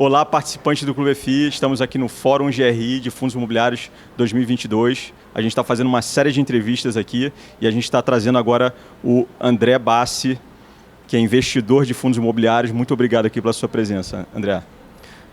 Olá, participantes do Clube FI. Estamos aqui no Fórum GRI de Fundos Imobiliários 2022. A gente está fazendo uma série de entrevistas aqui e a gente está trazendo agora o André Bassi, que é investidor de fundos imobiliários. Muito obrigado aqui pela sua presença, André.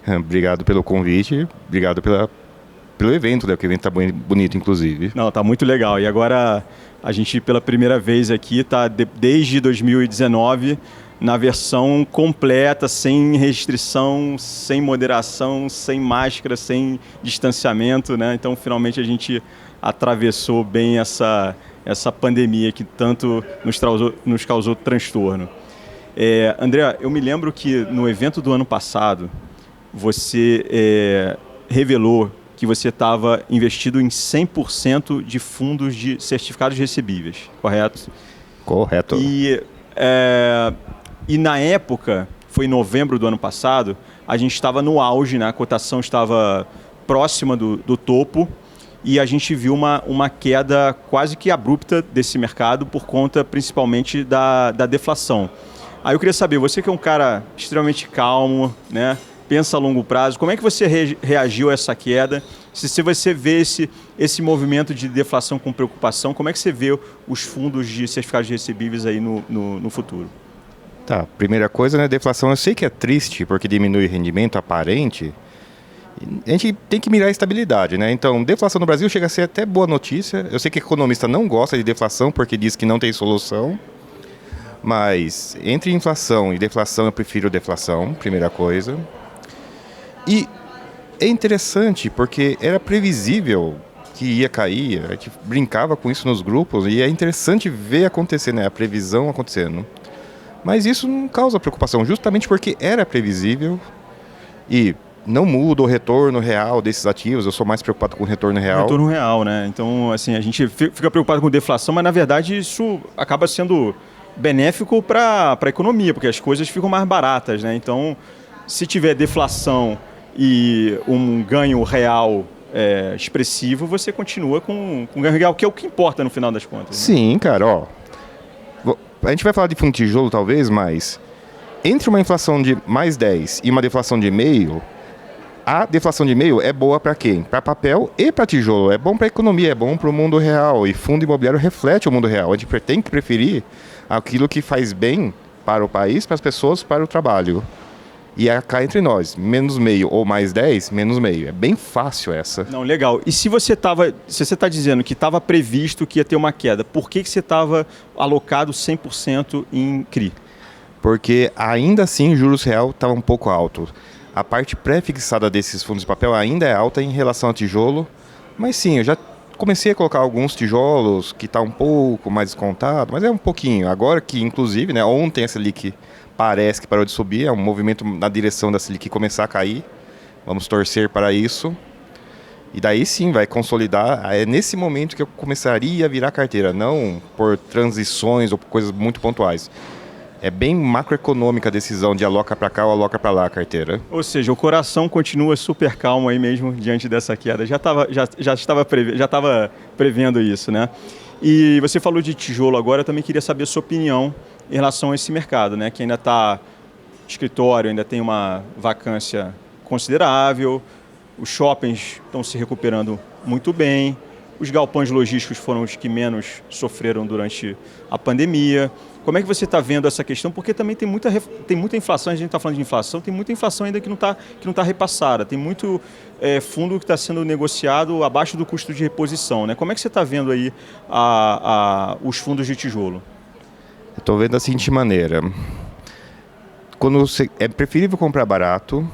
Obrigado pelo convite, obrigado pelo evento, né? Que o evento está bonito, inclusive. Não, está muito legal. E agora a gente, pela primeira vez aqui, está desde 2019 na versão completa, sem restrição, sem moderação, sem máscara, sem distanciamento, né? Então, finalmente, a gente atravessou bem essa pandemia que tanto nos causou transtorno. André, eu me lembro que no evento do ano passado, você revelou que você estava investido em 100% de fundos de certificados recebíveis, correto? Correto. E na época, foi em novembro do ano passado, a gente estava no auge, né? A cotação estava próxima do topo e a gente viu uma queda quase que abrupta desse mercado por conta principalmente da deflação. Aí eu queria saber, você que é um cara extremamente calmo, né? Pensa a longo prazo, como é que você reagiu a essa queda? Se você vê esse movimento de deflação com preocupação, como é que você vê os fundos de certificados recebíveis aí no futuro? Tá, primeira coisa, né, deflação eu sei que é triste porque diminui o rendimento aparente. A gente tem que mirar a estabilidade, né? Então, deflação no Brasil chega a ser até boa notícia. Eu sei que economista não gosta de deflação porque diz que não tem solução. Mas entre inflação e deflação, eu prefiro deflação, primeira coisa. E é interessante porque era previsível que ia cair. A gente brincava com isso nos grupos e é interessante ver acontecer, né? A previsão acontecendo. Mas isso não causa preocupação, justamente porque era previsível e não muda o retorno real desses ativos. Eu sou mais preocupado com o retorno real. O retorno real, né? Então, assim, a gente fica preocupado com deflação, mas na verdade isso acaba sendo benéfico para a economia, porque as coisas ficam mais baratas, né? Então, se tiver deflação e um ganho real expressivo, você continua com ganho real, que é o que importa no final das contas. Né? Sim, cara, ó. A gente vai falar de fundo de tijolo talvez, mas entre uma inflação de mais 10 e uma deflação de meio, a deflação de meio é boa para quem? Para papel e para tijolo. É bom para a economia, é bom para o mundo real. E fundo imobiliário reflete o mundo real. A gente tem que preferir aquilo que faz bem para o país, para as pessoas, para o trabalho. E cá entre nós, menos meio ou mais 10, menos meio. É bem fácil essa. Não, legal. E se você está dizendo que estava previsto que ia ter uma queda, por que você estava alocado 100% em CRI? Porque ainda assim o juros real estava um pouco alto. A parte pré-fixada desses fundos de papel ainda é alta em relação ao tijolo. Mas sim, eu já comecei a colocar alguns tijolos que está um pouco mais descontado, mas é um pouquinho. Agora que, inclusive, né, ontem a Selic parece que parou de subir, é um movimento na direção da Selic começar a cair. Vamos torcer para isso. E daí sim, vai consolidar. É nesse momento que eu começaria a virar carteira, não por transições ou por coisas muito pontuais. É bem macroeconômica a decisão de aloca para cá ou aloca para lá a carteira. Ou seja, o coração continua super calmo aí mesmo diante dessa queda. Já estava prevendo isso, né? E você falou de tijolo agora, eu também queria saber a sua opinião em relação a esse mercado, né? Que ainda está escritório, ainda tem uma vacância considerável, os shoppings estão se recuperando muito bem, os galpões logísticos foram os que menos sofreram durante a pandemia. Como é que você está vendo essa questão? Porque também tem muita inflação, a gente está falando de inflação, tem muita inflação ainda que não tá repassada, tem muito fundo que está sendo negociado abaixo do custo de reposição, né? Como é que você está vendo aí os fundos de tijolo? Eu estou vendo da seguinte maneira. É preferível comprar barato,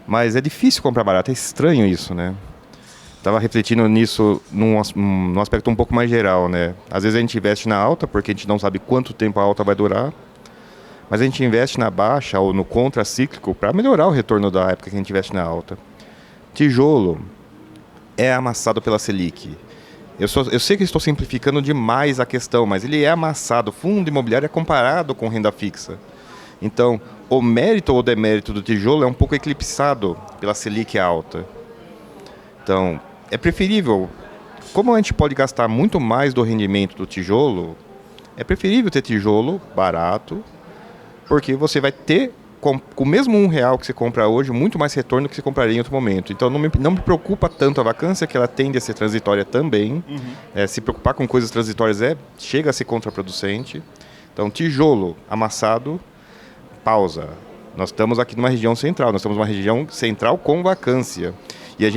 mas é difícil comprar barato, é estranho isso, né? Estava refletindo nisso num aspecto um pouco mais geral, né? Às vezes a gente investe na alta, porque a gente não sabe quanto tempo a alta vai durar, mas a gente investe na baixa ou no contracíclico para melhorar o retorno da época que a gente investe na alta. Tijolo é amassado pela Selic. Eu sei que estou simplificando demais a questão, mas ele é amassado. Fundo imobiliário é comparado com renda fixa. Então, o mérito ou demérito do tijolo é um pouco eclipsado pela Selic alta. Então, é preferível, como a gente pode gastar muito mais do rendimento do tijolo, é preferível ter tijolo barato, porque você vai ter com o mesmo R$1 que você compra hoje, muito mais retorno do que você compraria em outro momento. Então não me preocupa tanto a vacância, que ela tende a ser transitória também. Se preocupar com coisas transitórias chega a ser contraproducente. Então, tijolo amassado, pausa. Nós estamos aqui numa região central, nós estamos numa região central com vacância. E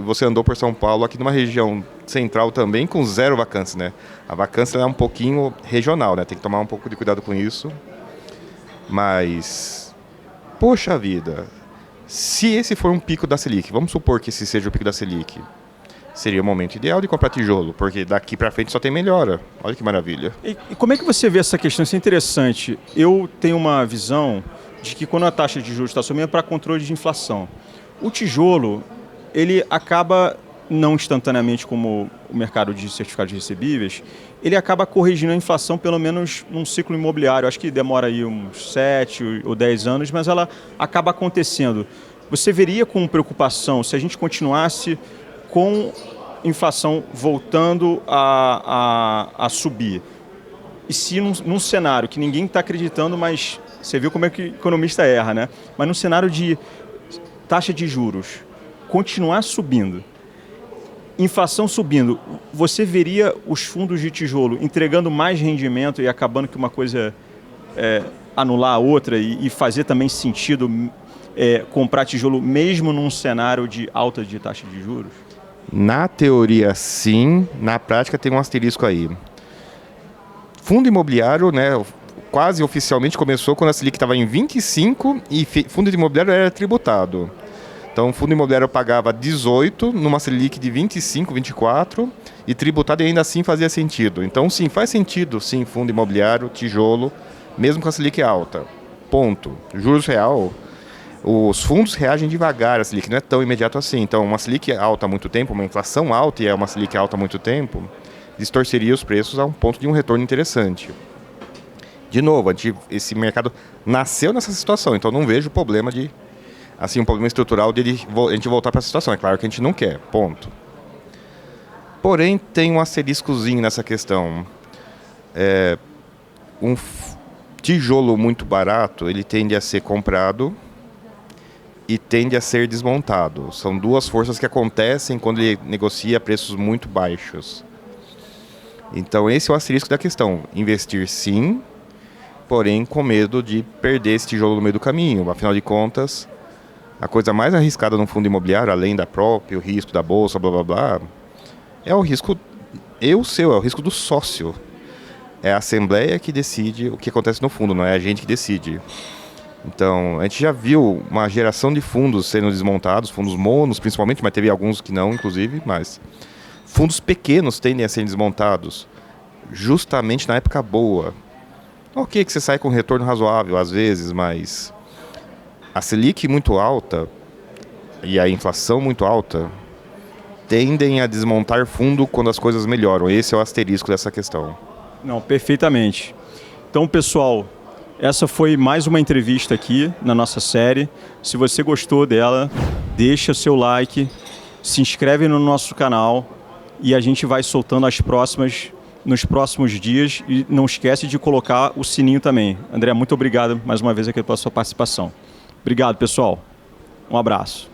você andou por São Paulo aqui numa região central também com 0 vacância, né? A vacância é um pouquinho regional, né? Tem que tomar um pouco de cuidado com isso. Mas, poxa vida, se esse for um pico da Selic, vamos supor que esse seja o pico da Selic, seria o momento ideal de comprar tijolo, porque daqui para frente só tem melhora. Olha que maravilha. E como é que você vê essa questão? Isso é interessante. Eu tenho uma visão de que quando a taxa de juros está subindo é para controle de inflação. O tijolo, ele acaba, não instantaneamente como o mercado de certificados recebíveis, ele acaba corrigindo a inflação pelo menos num ciclo imobiliário. Acho que demora aí uns 7 ou 10 anos, mas ela acaba acontecendo. Você veria com preocupação se a gente continuasse com inflação voltando a subir? E se num cenário que ninguém está acreditando, mas você viu como é que o economista erra, né? Mas num cenário de taxa de juros continuar subindo, inflação subindo, você veria os fundos de tijolo entregando mais rendimento e acabando que uma coisa anular a outra e fazer também sentido comprar tijolo mesmo num cenário de alta de taxa de juros? Na teoria, sim. Na prática, tem um asterisco aí. Fundo imobiliário, né, quase oficialmente começou quando a Selic estava em 25 e fundo imobiliário era tributado. Então, o fundo imobiliário pagava 18 numa Selic de 25, 24 e tributado e ainda assim fazia sentido. Então, sim, faz sentido, sim, fundo imobiliário, tijolo, mesmo com a Selic alta. Ponto. Juros real, os fundos reagem devagar, a Selic não é tão imediato assim. Então, uma Selic alta há muito tempo, uma inflação alta e é uma Selic alta há muito tempo, distorceria os preços a um ponto de um retorno interessante. De novo, esse mercado nasceu nessa situação, então não vejo problema um problema estrutural de a gente voltar para essa situação. É claro que a gente não quer, ponto. Porém, tem um asteriscozinho nessa questão. Um tijolo muito barato, ele tende a ser comprado e tende a ser desmontado. São duas forças que acontecem quando ele negocia preços muito baixos. Então, esse é o asterisco da questão. Investir sim, porém com medo de perder esse tijolo no meio do caminho. Afinal de contas, a coisa mais arriscada no fundo imobiliário, além da própria, o risco da bolsa, blá blá blá, é o risco é o risco do sócio. É a assembleia que decide o que acontece no fundo, não é a gente que decide. Então, a gente já viu uma geração de fundos sendo desmontados, fundos monos principalmente, mas teve alguns que não, inclusive, mas fundos pequenos tendem a ser desmontados justamente na época boa. Ok que você sai com um retorno razoável às vezes, mas a Selic muito alta e a inflação muito alta tendem a desmontar fundo quando as coisas melhoram. Esse é o asterisco dessa questão. Não, perfeitamente. Então, pessoal, essa foi mais uma entrevista aqui na nossa série. Se você gostou dela, deixa seu like, se inscreve no nosso canal e a gente vai soltando as próximas nos próximos dias. E não esquece de colocar o sininho também. André, muito obrigado mais uma vez aqui pela sua participação. Obrigado, pessoal. Um abraço.